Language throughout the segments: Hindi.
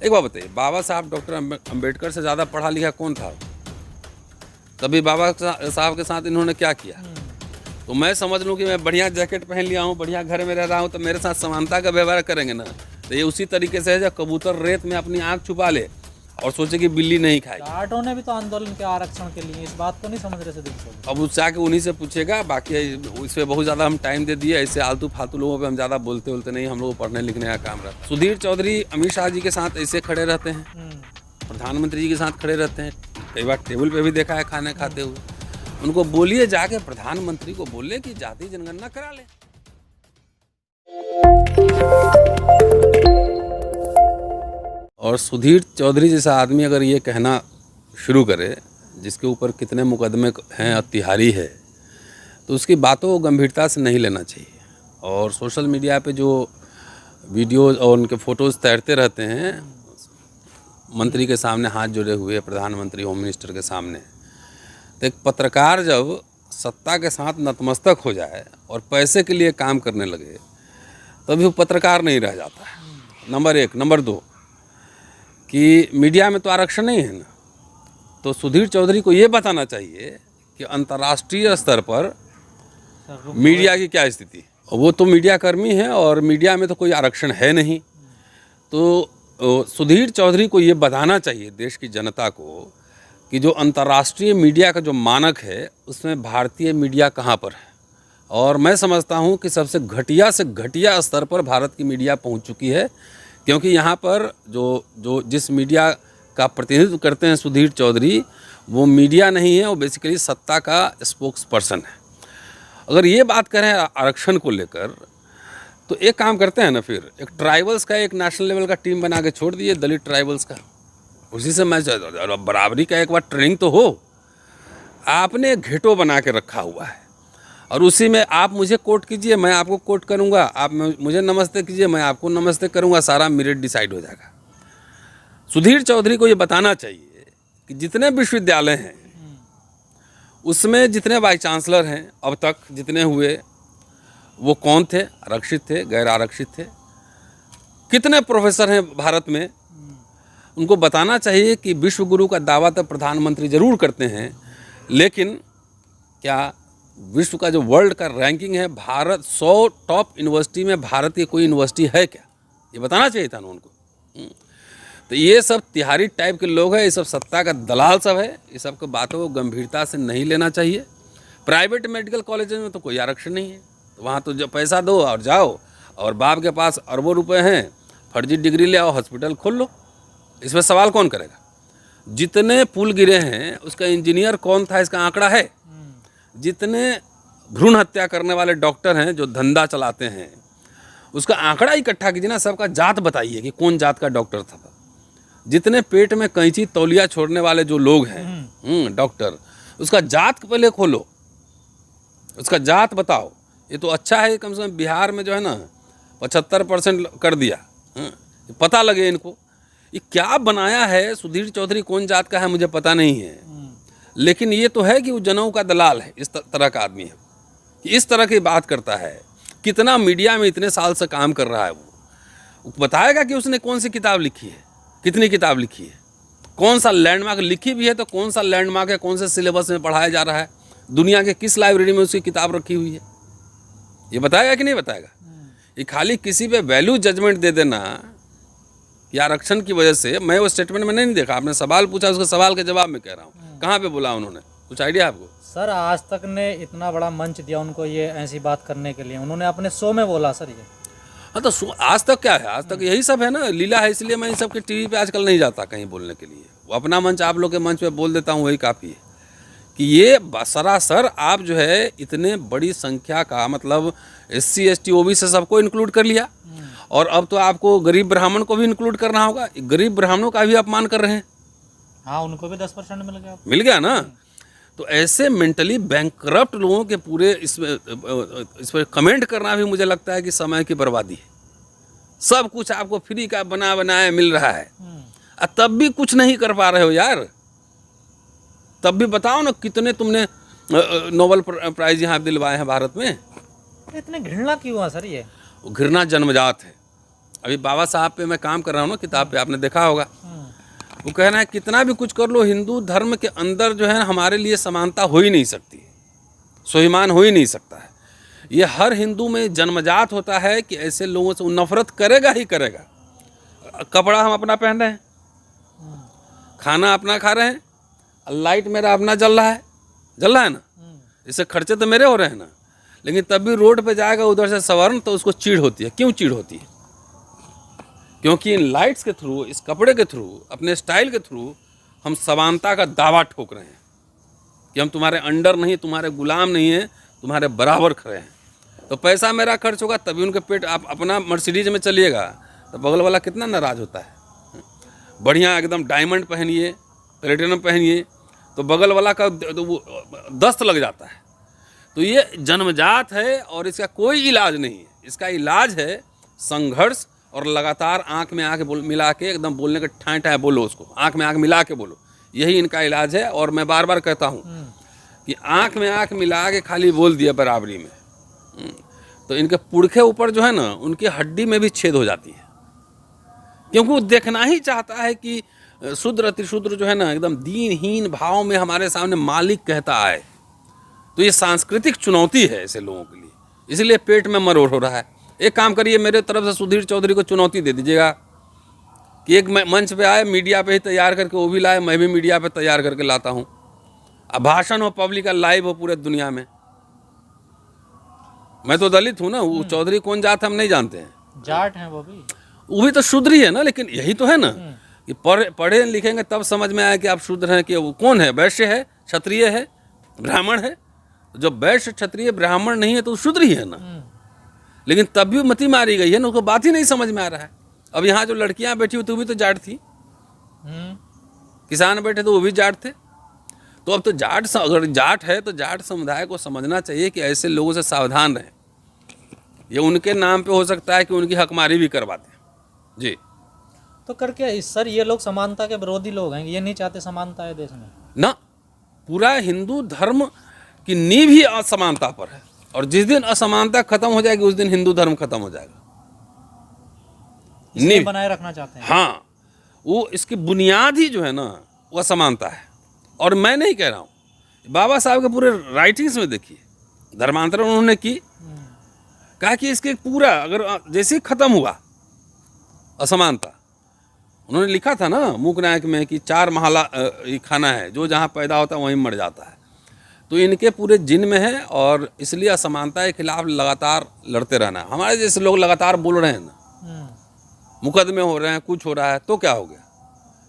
एक बात बताइए, बाबा साहब डॉक्टर अम्बेडकर से ज़्यादा पढ़ा लिखा कौन था? तभी बाबा साहब के साथ इन्होंने क्या किया? तो मैं समझ लूँ कि मैं बढ़िया जैकेट पहन लिया हूँ, बढ़िया घर में रह रहा हूँ, तो मेरे साथ समानता का व्यवहार करेंगे ना। तो ये उसी तरीके से है जब कबूतर रेत में अपनी आँख छुपा ले और सोचे कि बिल्ली नहीं खाएगी। जाटों ने भी तो आंदोलन किया आरक्षण के लिए, इस बात को नहीं समझ रहे सुधीर चौधरी। अब उससे आके उन्हीं से पूछेगा, बाकी इस पर बहुत ज़्यादा हम टाइम दे दिए। ऐसे आलतू फालतू लोगों पे हम ज़्यादा बोलते नहीं, हम लोग पढ़ने लिखने का काम रहता है। सुधीर चौधरी अमित शाह जी के साथ ऐसे खड़े रहते हैं, प्रधानमंत्री जी के साथ खड़े रहते हैं, कई बार टेबल पे भी देखा है खाने खाते हुए। उनको बोलिए जाके प्रधानमंत्री को बोले कि जाति जनगणना करा ले। और सुधीर चौधरी जैसा आदमी अगर ये कहना शुरू करे, जिसके ऊपर कितने मुकदमे हैं और तिहारी है, तो उसकी बातों को गंभीरता से नहीं लेना चाहिए। और सोशल मीडिया पे जो वीडियोज़ और उनके फ़ोटोज़ तैरते रहते हैं मंत्री के सामने हाथ जोड़े हुए, प्रधानमंत्री होम मिनिस्टर के सामने, तो एक पत्रकार जब सत्ता के साथ नतमस्तक हो जाए और पैसे के लिए काम करने लगे, तभी वो पत्रकार नहीं रह जाता है। नंबर एक। नंबर दो कि मीडिया में तो आरक्षण नहीं है ना, तो सुधीर चौधरी को ये बताना चाहिए कि अंतर्राष्ट्रीय स्तर पर मीडिया की क्या स्थिति है। वो तो मीडिया कर्मी है और मीडिया में तो कोई आरक्षण है नहीं। तो सुधीर चौधरी को ये बताना चाहिए देश की जनता को कि जो अंतर्राष्ट्रीय मीडिया का जो मानक है, उसमें भारतीय मीडिया कहाँ पर है। और मैं समझता हूँ कि सबसे घटिया से घटिया स्तर पर भारत की मीडिया पहुँच चुकी है, क्योंकि यहाँ पर जो जिस मीडिया का प्रतिनिधित्व करते हैं सुधीर चौधरी, वो मीडिया नहीं है, वो बेसिकली सत्ता का स्पोक्स पर्सन है। अगर ये बात करें आरक्षण को लेकर, तो एक काम करते हैं ना, फिर एक ट्राइबल्स का एक नेशनल लेवल का टीम बना के छोड़ दिए, दलित ट्राइबल्स का, उसी से मैच। बराबरी का एक बार ट्रेनिंग तो हो। आपने एक घेटो बना के रखा हुआ है और उसी में आप मुझे कोट कीजिए, मैं आपको कोट करूंगा, आप मुझे नमस्ते कीजिए, मैं आपको नमस्ते करूंगा, सारा मेरिट डिसाइड हो जाएगा। सुधीर चौधरी को ये बताना चाहिए कि जितने विश्वविद्यालय हैं उसमें जितने वाइस चांसलर हैं अब तक जितने हुए, वो कौन थे, आरक्षित थे, गैर आरक्षित थे, कितने प्रोफेसर हैं भारत में, उनको बताना चाहिए कि विश्व गुरु का दावा तो प्रधानमंत्री जरूर करते हैं, लेकिन क्या विश्व का जो वर्ल्ड का रैंकिंग है, भारत 100 टॉप यूनिवर्सिटी में भारत की कोई यूनिवर्सिटी है क्या, ये बताना चाहिए था ना उनको। तो ये सब तिहारी टाइप के लोग हैं, ये सब सत्ता का दलाल सब है, ये सब को बातों को गंभीरता से नहीं लेना चाहिए। प्राइवेट मेडिकल कॉलेज में तो कोई आरक्षण नहीं है, तो वहाँ तो जो पैसा दो और जाओ, और बाप के पास अरबों रुपए हैं, फर्जी डिग्री ले आओ, हॉस्पिटल खोल लो। इसमें सवाल कौन करेगा? जितने पुल गिरे हैं उसका इंजीनियर कौन था, इसका आंकड़ा है। जितने भ्रूण हत्या करने वाले डॉक्टर हैं जो धंधा चलाते हैं, उसका आंकड़ा इकट्ठा कीजिए ना, सबका जात बताइए कि कौन जात का डॉक्टर था। जितने पेट में कैंची तौलिया छोड़ने वाले जो लोग हैं डॉक्टर, उसका जात पहले खोलो, उसका जात बताओ। ये तो अच्छा है, कम से कम बिहार में जो है ना 75% कर दिया, पता लगे इनको। ये क्या बनाया है सुधीर चौधरी, कौन जात का है मुझे पता नहीं है, लेकिन ये तो है कि वो जनेऊ का दलाल है, इस तरह का आदमी है कि इस तरह की बात करता है। कितना मीडिया में इतने साल से काम कर रहा है, वो बताएगा कि उसने कौन सी किताब लिखी है, कितनी किताब लिखी है, कौन सा लैंडमार्क लिखी भी है तो कौन सा लैंडमार्क है, कौन से सिलेबस में पढ़ाया जा रहा है, दुनिया के किस लाइब्रेरी में उसकी किताब रखी हुई है, ये बताएगा कि नहीं बताएगा। ये खाली किसी पे वैल्यू जजमेंट दे देना कि आरक्षण की वजह से, मैं वो स्टेटमेंट में नहीं देखा, आपने सवाल पूछा, उसके सवाल के जवाब में कह रहा हूँ, कहाँ पे बोला उन्होंने, कुछ आइडिया आपको? सर आज तक ने इतना बड़ा मंच दिया उनको ये ऐसी बात करने के लिए, उन्होंने अपने शो में बोला सर ये। हाँ तो आज तक क्या है, आज तक यही सब है ना, लीला है। इसलिए मैं इन सब के टीवी पे आजकल नहीं जाता कहीं बोलने के लिए, वो अपना मंच आप लोग के मंच पे बोल देता हूँ, वही काफ़ी है। कि ये सरासर आप जो है इतने बड़ी संख्या का, मतलब SC ST OBC से सबको इंक्लूड कर लिया, और अब तो आपको गरीब ब्राह्मण को भी इंक्लूड करना होगा। गरीब ब्राह्मणों का भी अपमान कर रहे हैं। हाँ, उनको भी 10% मिल गया ना। तो ऐसे मेंटली बैंकरप्ट लोगों के पूरे इस पर कमेंट करना भी मुझे लगता है कि समय की बर्बादी है। सब कुछ आपको फ्री का बना बनाया मिल रहा है, तब भी कुछ नहीं कर पा रहे हो यार। तब भी बताओ ना, कितने तुमने नोबेल प्राइज यहाँ दिलवाए हैं भारत में। इतने घृणा क्यों है सर? ये घृणा जन्मजात है। अभी बाबा साहब पे मैं काम कर रहा हूँ ना, किताब पे आपने देखा होगा। वो कह रहे हैं कितना भी कुछ कर लो, हिंदू धर्म के अंदर जो है हमारे लिए समानता हो ही नहीं सकती, स्वाभिमान हो ही नहीं सकता है। ये हर हिंदू में जन्मजात होता है कि ऐसे लोगों से वो नफरत करेगा ही करेगा। कपड़ा हम अपना पहन रहे हैं, खाना अपना खा रहे हैं, लाइट मेरा अपना जल रहा है ना, इससे खर्चे तो मेरे हो रहे हैं ना, लेकिन तब भी रोड पे जाएगा उधर से सवर्ण तो उसको चिढ़ होती है। क्यों चिढ़ होती है? क्योंकि इन लाइट्स के थ्रू, इस कपड़े के थ्रू, अपने स्टाइल के थ्रू हम समानता का दावा ठोक रहे हैं कि हम तुम्हारे अंडर नहीं, तुम्हारे गुलाम नहीं हैं, तुम्हारे बराबर खड़े हैं। तो पैसा मेरा खर्च होगा तभी उनके पेट, आप अपना मर्सिडीज में चलिएगा तो बगल वाला कितना नाराज होता है। बढ़िया एकदम डायमंड पहनिए, प्लेटिनम पहनिए तो बगल वाला का तो दस्त लग जाता है। तो ये जन्मजात है और इसका कोई इलाज नहीं है। इसका इलाज है संघर्ष और लगातार आंख में आंख मिला के, एकदम बोलने के ठाए ठाए बोलो, उसको आंख में आंख मिला के बोलो, यही इनका इलाज है। और मैं बार बार कहता हूँ कि आंख में आंख मिला के खाली बोल दिया बराबरी में, तो इनके पुरखे ऊपर जो है ना, उनकी हड्डी में भी छेद हो जाती है। क्योंकि वो देखना ही चाहता है कि शूद्र अतिशूद्र जो है ना, एकदम दीनहीन भाव में हमारे सामने मालिक कहता है। तो ये सांस्कृतिक चुनौती है ऐसे लोगों के लिए, इसलिए पेट में मरोड़ हो रहा है। एक काम करिए, मेरे तरफ से सुधीर चौधरी को चुनौती दे दीजिएगा कि एक मंच पे आए, मीडिया पे ही तैयार करके वो भी लाए, मैं भी मीडिया पे तैयार करके लाता हूँ। अब भाषण हो, पब्लिक का लाइव हो पूरे दुनिया में। मैं तो दलित हूँ ना, वो चौधरी कौन जात हम नहीं जानते हैं, जाट हैं वो भी तो शुद्र ही है ना। लेकिन यही तो है ना कि पढ़े लिखेंगे तब समझ में आए कि आप शुद्र हैं कि वो कौन है, वैश्य है, क्षत्रिय है, ब्राह्मण है। जब वैश्य क्षत्रिय ब्राह्मण नहीं है तो शुद्र ही है ना। लेकिन तब भी मती मारी गई है ना, उसको बात ही नहीं समझ में आ रहा है। अब यहाँ जो लड़कियां बैठी हुई, तो भी तो जाट थी, किसान बैठे तो वो भी जाट थे। तो अब तो जाट, अगर जाट है तो जाट समुदाय को समझना चाहिए कि ऐसे लोगों से सावधान रहें। ये उनके नाम पे हो सकता है कि उनकी हकमारी भी करवाते हैं जी। तो करके सर ये लोग समानता के विरोधी लोग हैं, ये नहीं चाहते समानता है देश में ना। पूरा हिंदू धर्म की नींव ही असमानता पर है, और जिस दिन असमानता खत्म हो जाएगी उस दिन हिंदू धर्म खत्म हो जाएगा। नींव बनाए रखना चाहते हैं। हाँ, वो इसकी बुनियाद ही जो है ना वो असमानता है। और मैं नहीं कह रहा हूँ, बाबा साहब के पूरे राइटिंग्स में देखिए, धर्मांतरण उन्होंने की, कहा कि इसके पूरा अगर जैसे खत्म हुआ असमानता, उन्होंने लिखा था ना मूकनायक में कि 4 महला खाना है, जो जहाँ पैदा होता है वहीं मर जाता है। तो इनके पूरे जिन में है, और इसलिए असमानता के खिलाफ लगातार लड़ते रहना है। हमारे जैसे लोग लगातार बोल रहे हैं ना, मुकदमे हो रहे हैं, कुछ हो रहा है, तो क्या हो गया?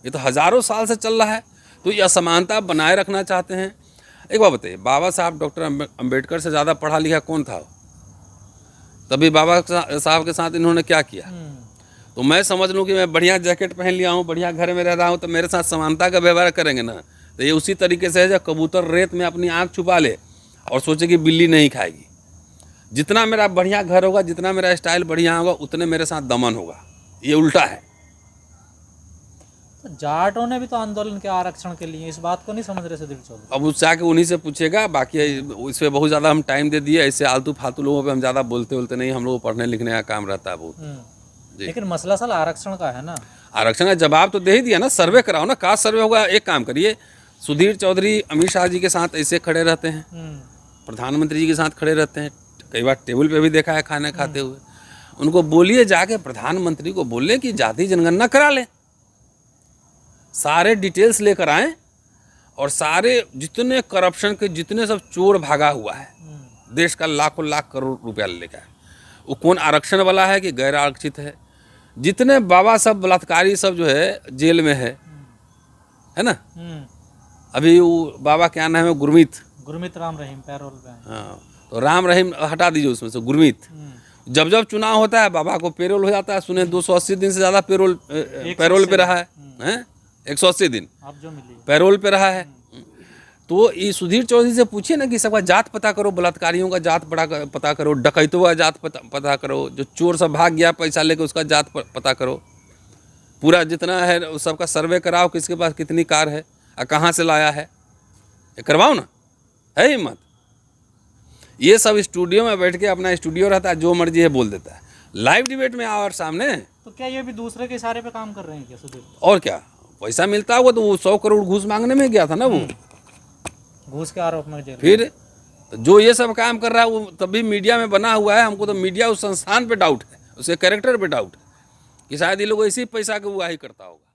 ये तो हज़ारों साल से चल रहा है। तो ये असमानता बनाए रखना चाहते हैं। एक बात बताइए, बाबा साहब डॉक्टर अम्बेडकर से ज़्यादा पढ़ा लिखा कौन था? तभी बाबा साहब के साथ इन्होंने क्या किया? तो मैं समझ लूँ कि मैं बढ़िया जैकेट पहन लिया हूँ, बढ़िया घर में रह रहा हूँ, तो मेरे साथ समानता का व्यवहार करेंगे ना। तो ये उसी तरीके से है जब कबूतर रेत में अपनी आँख छुपा ले और सोचे कि बिल्ली नहीं खाएगी। जितना मेरा बढ़िया घर होगा, जितना मेरा स्टाइल बढ़िया होगा, उतने मेरे साथ दमन होगा। ये उल्टा है। तो जाटों ने भी तो आंदोलन किया आरक्षण के लिए, इस बात को नहीं समझ रहे सुधीर चौधरी। अब उससे आके उन्हीं से पूछेगा। बाकी इस पर बहुत ज़्यादा हम टाइम दे दिए, ऐसे आलतू फालतू लोगों पे हम ज़्यादा बोलते नहीं, हम लोग को पढ़ने लिखने का काम रहता है बहुत। लेकिन मसला साल आरक्षण का है ना। आरक्षण का जवाब तो दे ही दिया ना, सर्वे कराओ ना, कास्ट सर्वे होगा। एक काम करिए, सुधीर चौधरी अमित शाह जी के साथ ऐसे खड़े रहते हैं, प्रधानमंत्री जी के साथ खड़े रहते हैं, कई बार टेबल पे भी देखा है खाना खाते हुए। उनको बोलिए जाके, प्रधानमंत्री को बोले कि जाति जनगणना करा लें, सारे डिटेल्स लेकर आएं, और सारे जितने करप्शन के जितने सब चोर भागा हुआ है, देश का लाखों लाख करोड़ रुपया लेकर, वो कौन आरक्षण वाला है कि गैर आरक्षित है, जितने बाबा सब बलात्कारी सब जो है जेल में है ना। अभी वो बाबा क्या नाम है, गुरमीत राम रहीम पैरोल पे। हाँ, तो राम रहीम हटा दीजिए उसमें से, गुरमीत। जब जब चुनाव होता है बाबा को पेरोल हो जाता है। सुने 280 दिन से ज़्यादा पैरोल पे रहा है, 180 दिन आप जो मिली पैरोल पे रहा है। तो ये सुधीर चौधरी से पूछिए ना कि सबका जात पता करो, बलात्कारियों का जात पता करो, डकैतों का जात पता करो, जो चोर सब भाग गया पैसा लेके उसका जात पता करो, पूरा जितना है उस सबका सर्वे कराओ, किसके पास कितनी कार है और कहाँ से लाया है, ये करवाओ ना। है हिम्मत? ये सब स्टूडियो में बैठ के, अपना स्टूडियो रहता है, जो मर्जी है बोल देता है। लाइव डिबेट में आओ और सामने तो क्या ये भी दूसरे के इशारे पे काम कर रहे हैं क्या सुधीर? और क्या, पैसा मिलता होगा तो वो 100 करोड़ घूस मांगने में गया था ना वो। घूस के आरोप में जेल। फिर तो जो ये सब काम कर रहा है वो तभी मीडिया में बना हुआ है। हमको तो मीडिया उस संस्थान पे डाउट है, उसके कैरेक्टर पे डाउट है कि शायद ये लोग ऐसे ही पैसा की उगाही करता होगा।